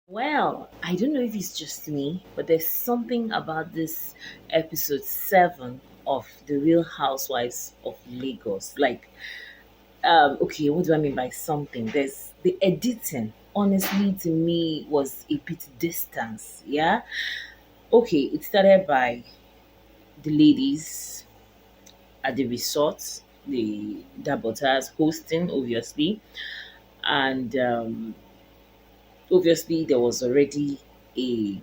Well, I don't know if it's just me, but there's something about this episode 7 of The Real Housewives of Lagos. Okay, what do I mean by something? There's the editing, honestly, to me, was a bit distance. Yeah. Okay, it started by the ladies at the resort, the Dabotas hosting, obviously. And obviously, there was already a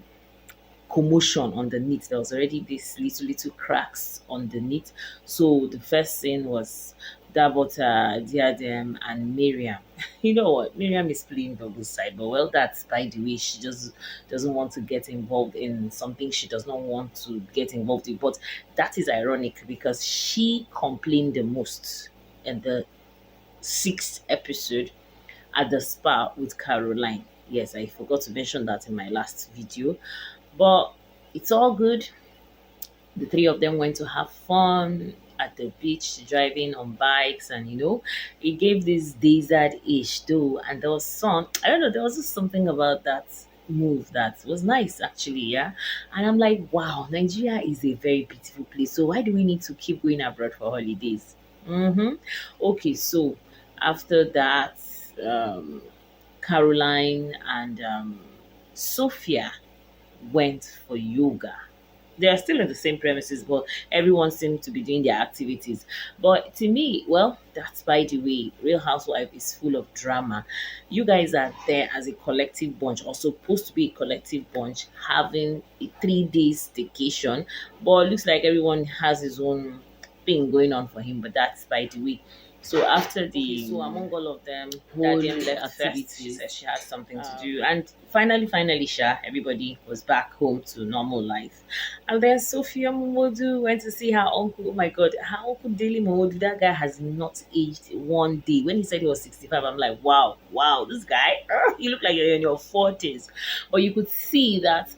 commotion underneath. There was already this little cracks underneath. So the first scene was Dabota, Diadem, and Miriam. You know what? Miriam is playing double side, but well, that's by the way. She just doesn't want to get involved in something she does not want to get involved in. But that is ironic because she complained the most in the sixth episode at the spa with Caroline. Yes, I forgot to mention that in my last video, but it's all good. The three of them went to have fun at the beach, driving on bikes, and it gave this desert-ish too. And there was some, I don't know, there was just something about that move that was nice actually, yeah. And I'm like, wow, Nigeria is a very beautiful place. So why do we need to keep going abroad for holidays? Mm-hmm. Okay, so after that, um, Caroline and Sophia went for yoga. They are still in the same premises, but everyone seemed to be doing their activities. But to me, well, that's by the way. Real Housewife is full of drama. You guys are there as a collective bunch, or supposed to be a collective bunch, having a 3 days vacation. But it looks like everyone has his own thing going on for him. But that's by the way. So after the so among all of them, Whole Dadian left activities. first. She said she had something to do, and finally, Sha, everybody was back home to normal life. And then Sopie Momodu went to see her uncle. Oh my God, her uncle Dele Momodu. That guy has not aged one day. When he said he was 65, I'm like, wow, this guy, you look like you're in your 40s. But you could see that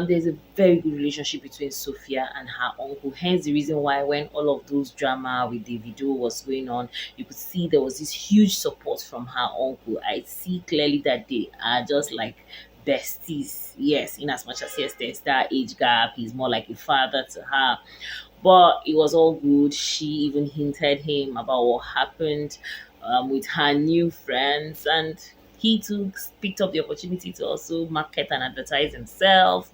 there's a very good relationship between Sophia and her uncle. Hence the reason why when all of those drama with the video was going on, you could see there was this huge support from her uncle. I see clearly that they are just like besties. Yes, in as much as yes, there's that age gap, he's more like a father to her. But it was all good. She even hinted him about what happened with her new friends, and he too picked up the opportunity to also market and advertise himself.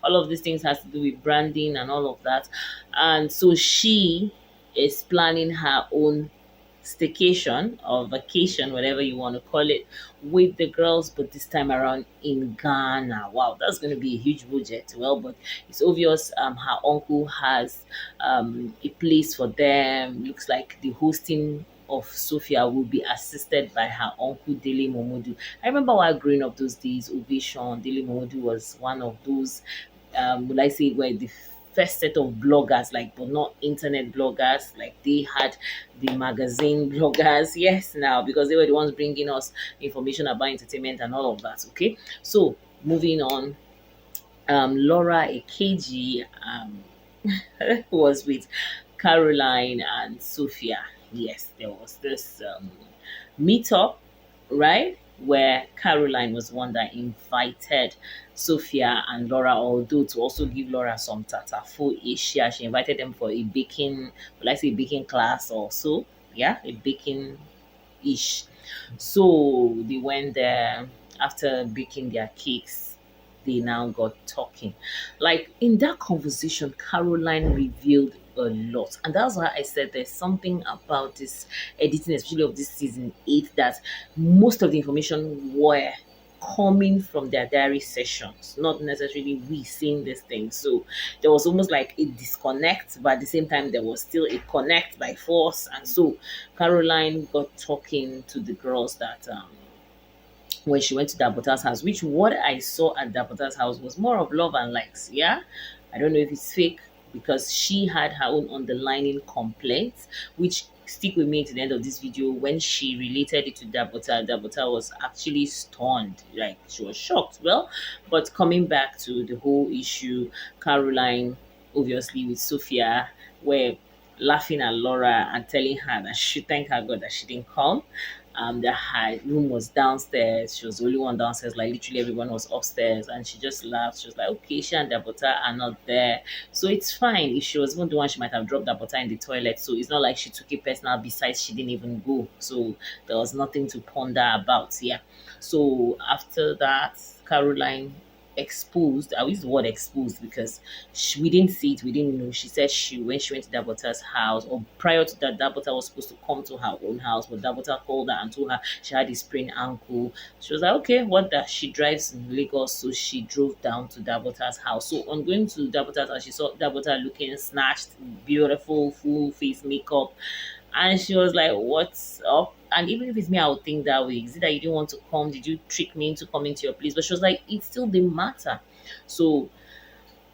All of these things has to do with branding and all of that. And so she is planning her own staycation or vacation, whatever you want to call it, with the girls, but this time around in Ghana. Wow, that's going to be a huge budget. Well, but it's obvious her uncle has a place for them. Looks like the hosting of Sophia will be assisted by her uncle Dele Momodu. I remember while growing up those days, Ovation, Dele Momodu was one of those, would I say, were the first set of bloggers, like, but not internet bloggers. Like, they had the magazine bloggers, yes, now, because they were the ones bringing us information about entertainment and all of that. Okay, so moving on, Laura Akeji was with Caroline and Sophia. Yes, there was this meetup, right? Where Caroline was one that invited Sophia and Laura, although to also give Laura some tatafo ish. Yeah, she invited them for a baking, let's say baking class or so. Yeah, a baking ish. So they went there after baking their cakes. They now got talking. Like in that conversation, Caroline revealed a lot. And that's why I said there's something about this editing, especially of this season 8, that most of the information were coming from their diary sessions, not necessarily we seeing this thing. So there was almost like a disconnect, but at the same time there was still a connect by force. And so Caroline got talking to the girls that when she went to Dabota's house, which what I saw at Dabota's house was more of love and likes. Yeah, I don't know if it's fake because she had her own underlining complaints, which stick with me to the end of this video. When she related it to Dabota, Dabota was actually stunned, like she was shocked. Well, but coming back to the whole issue, Caroline, obviously with Sophia, were laughing at Laura and telling her that she thank her God that she didn't come. her room was downstairs. She was the only one downstairs. Like literally everyone was upstairs, and she just laughed. She was like, "Okay, she and Dabota are not there, so it's fine." If she was even the one, she might have dropped Dabota in the toilet. So it's not like she took it personal. Besides, she didn't even go, so there was nothing to ponder about. Yeah. So after that, Caroline exposed. I use the word exposed because we didn't see it, we didn't know. She said when she went to Dabota's house, or prior to that, Dabota was supposed to come to her own house, but Dabota called her and told her she had a sprained ankle. She was like, okay, what that? She drives in Lagos, so she drove down to Dabota's house. So on going to Dabota's house, she saw Dabota looking snatched, beautiful, full face makeup, and she was like, "What's up?" And even if it's me, I would think that way. Is it that you didn't want to come? Did you trick me into coming to your place? But she was like, it still didn't matter. So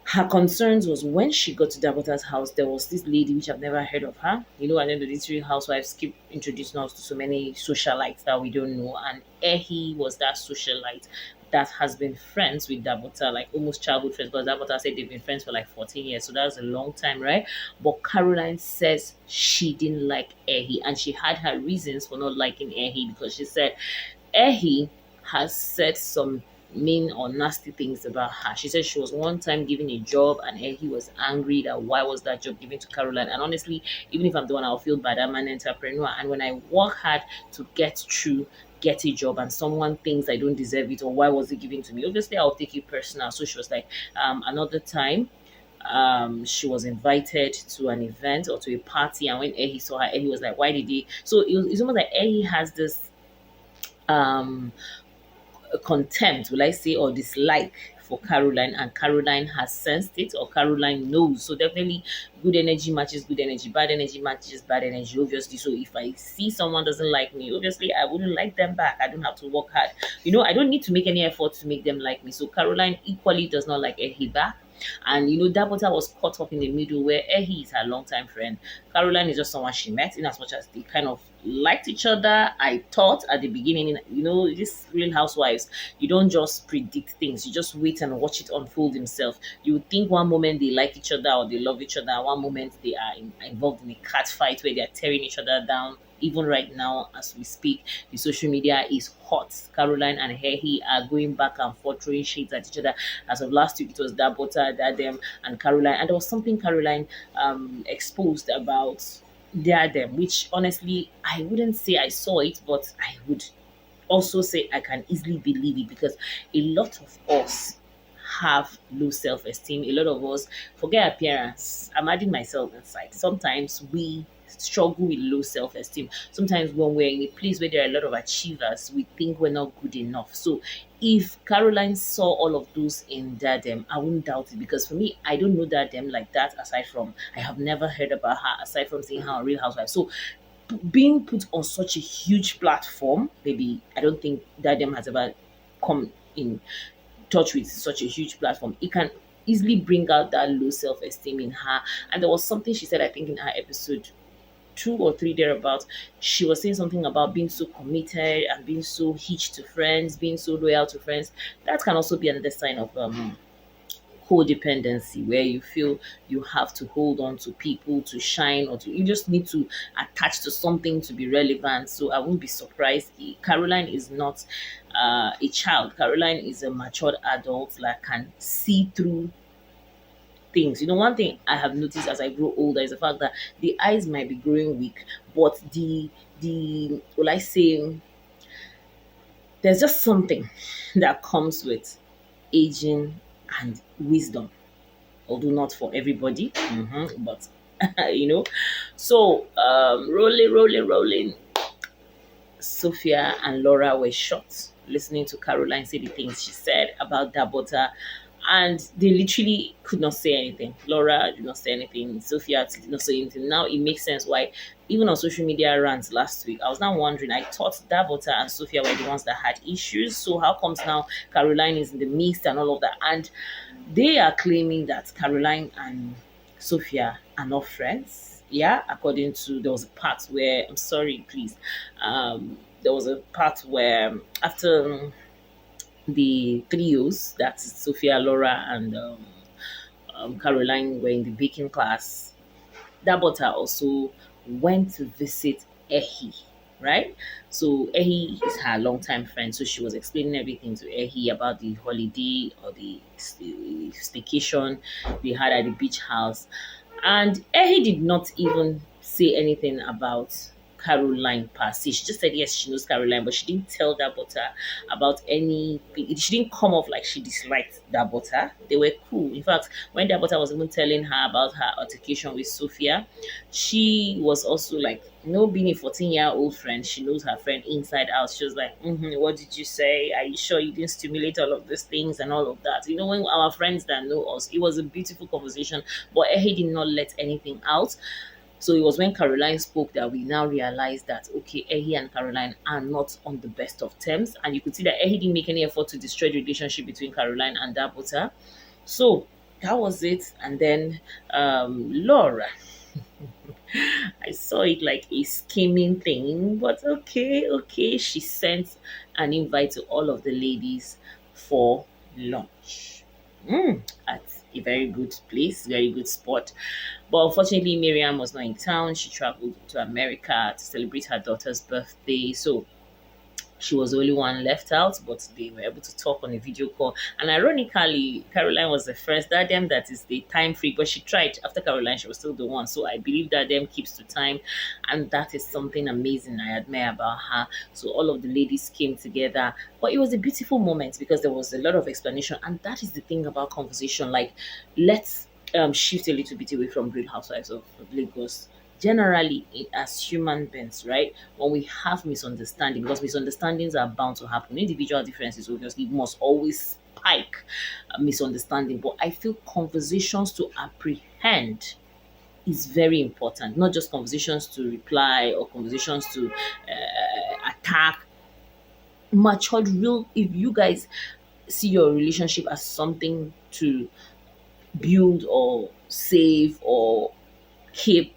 her concerns was when she got to Dabota's house, there was this lady which I've never heard of her. You know, and then these Real Housewives keep introducing us to so many socialites that we don't know. And Ehi was that socialite that has been friends with Dabota, like almost childhood friends. Because Dabota said they've been friends for like 14 years, so that's a long time, right? But Caroline says she didn't like Ehi, and she had her reasons for not liking Ehi because she said Ehi has said some mean or nasty things about her. She said she was one time given a job and Ehi was angry that why was that job given to Caroline. And honestly, even if I'm the one, I'll feel bad. I'm an entrepreneur, and when I work hard to get through, get a job, and someone thinks I don't deserve it or why was it given to me, obviously I'll take it personal. So she was like, another time she was invited to an event or to a party, and when Ehi saw her, Ehi was like, why did he? So it's almost like Ehi has this um contempt, will I say, or dislike for Caroline, and Caroline has sensed it, or Caroline knows. So definitely, good energy matches good energy, bad energy matches bad energy, obviously. So if I see someone doesn't like me, obviously I wouldn't like them back. I don't have to work hard. I don't need to make any effort to make them like me. So Caroline equally does not like Ehi back. And Dabota was caught up in the middle where Ehi is her longtime friend. Caroline is just someone she met, in as much as they kind of liked each other. I thought at the beginning, this Real Housewives, you don't just predict things, you just wait and watch it unfold himself. You would think one moment they like each other or they love each other, and one moment they are involved in a cat fight where they are tearing each other down. Even right now, as we speak, the social media is hot. Caroline and Hehi are going back and forth, throwing shades at each other. As of last week, it was Dabota, Diadem, and Caroline. And there was something Caroline exposed about Diadem, which honestly, I wouldn't say I saw it, but I would also say I can easily believe it because a lot of us have low self-esteem. A lot of us forget appearance. I'm adding myself inside. Sometimes we struggle with low self-esteem. Sometimes when we're in a place where there are a lot of achievers, we think we're not good enough. So if Caroline saw all of those in Dadem, I wouldn't doubt it because for me, I don't know Dadem like that aside from I have never heard about her aside from seeing her on Real Housewives. So being put on such a huge platform, maybe I don't think Dadem has ever come in touch with such a huge platform. It can easily bring out that low self-esteem in her. And there was something she said, I think in her episode 2 or 3 thereabouts, she was saying something about being so committed and being so hitched to friends, being so loyal to friends. That can also be another sign of codependency, where you feel you have to hold on to people to shine, or you just need to attach to something to be relevant. So I won't be surprised. Caroline is not a child. Caroline is a matured adult that can see through things. One thing I have noticed as I grow older is the fact that the eyes might be growing weak, but the will I say there's just something that comes with aging and wisdom, although not for everybody. But you know. So rolling. Sophia and Laura were shocked listening to Caroline say the things she said about Dabota, and they literally could not say anything. Laura did not say anything. Sophia did not say anything. Now it makes sense why, even on social media rants last week, I was now wondering. I thought Dabota and Sophia were the ones that had issues. So how comes now Caroline is in the midst and all of that? And they are claiming that Caroline and Sophia are not friends. Yeah, according to there was a part where I'm sorry, please. There was a part where after the trios, that's Sophia, Laura, and Caroline were in the baking class, Dabota also went to visit Ehi. right? So Ehi is her longtime friend, so she was explaining everything to Ehi about the holiday or the staycation they had at the beach house. And Ehi did not even say anything about Caroline per se. She just said yes, she knows Caroline, but she didn't tell Dabota about any. She didn't come off like she disliked Dabota. They were cool. In fact, when Dabota was even telling her about her altercation with Sophia, she was also like, being a 14-year-old friend, she knows her friend inside out. She was like, what did you say? Are you sure you didn't stimulate all of these things and all of that? When our friends that know us, it was a beautiful conversation, but Ehe did not let anything out. So it was when Caroline spoke that we now realized that, okay, Ehi and Caroline are not on the best of terms. And you could see that Ehi didn't make any effort to destroy the relationship between Caroline and Dabota. So that was it. And then Laura. I saw it like a scheming thing, but okay. She sent an invite to all of the ladies for lunch at a very good place, very good spot. But unfortunately, Miriam was not in town. She traveled to America to celebrate her daughter's birthday. So she was the only one left out, but they were able to talk on a video call. And ironically, Caroline was the first. Diadem that is the time free, but she tried. After Caroline, she was still the one. So I believe Diadem keeps to time, and that is something amazing I admire about her. So all of the ladies came together, but it was a beautiful moment because there was a lot of explanation, and that is the thing about conversation. Like, let's shift a little bit away from Real Housewives of Lagos. Generally, as human beings, right, when we have misunderstanding, because misunderstandings are bound to happen, individual differences obviously must always spike misunderstanding, but I feel conversations to apprehend is very important, not just conversations to reply or conversations to attack. Matured real, if you guys see your relationship as something to build or save or keep,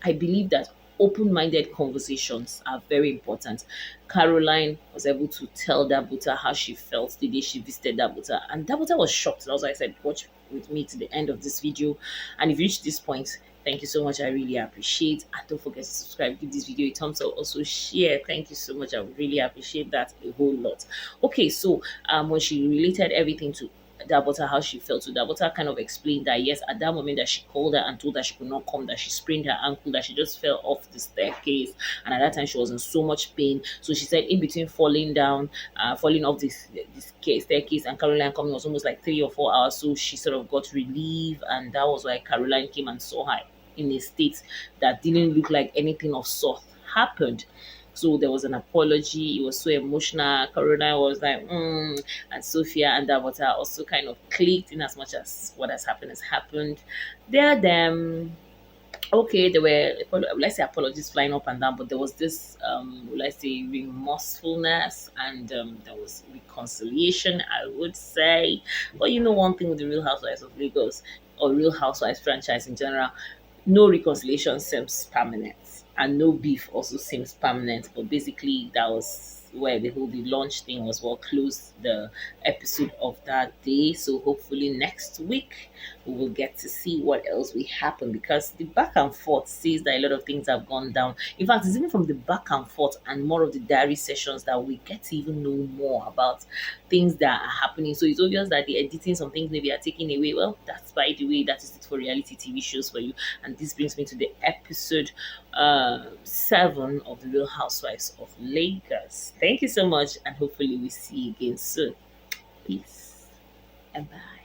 I believe that open-minded conversations are very important. Caroline was able to tell Dabota how she felt the day she visited Dabota, and Dabota was shocked. That's why I said, watch with me to the end of this video. And if you reach this point, thank you so much. I really appreciate. And don't forget to subscribe, give this video a thumbs up, also share. Thank you so much. I would really appreciate that a whole lot. Okay, so when she related everything to Dabota, how she felt. So Dabota kind of explained that yes, at that moment that she called her and told her she could not come, that she sprained her ankle, that she just fell off the staircase, and at that time she was in so much pain. So she said in between falling down, falling off this staircase and Caroline coming was almost like 3 or 4 hours. So she sort of got relief, and that was why Caroline came and saw her in a state that didn't look like anything of sort happened. So there was an apology. It was so emotional. Caroline was like, and Sophia and Dabota also kind of clicked in as much as what has happened has happened. They're them. Okay, there were, let's say, apologies flying up and down, but there was this let's say remorsefulness, and there was reconciliation, I would say. But one thing with the Real Housewives of Lagos or Real Housewives franchise in general, no reconciliation seems permanent, and no beef also seems permanent. But basically, that was where the launch thing was what closed the episode of that day. So hopefully next week we will get to see what else will happen, because the back and forth says that a lot of things have gone down. In fact, it's even from the back and forth and more of the diary sessions that we get to even know more about things that are happening. So it's obvious that the editing, some things maybe are taken away. Well, that's by the way, that is it for reality TV shows for you. And this brings me to the episode 7 of the Real Housewives of Lagos. Thank you so much, and hopefully we see you again soon. Peace and bye.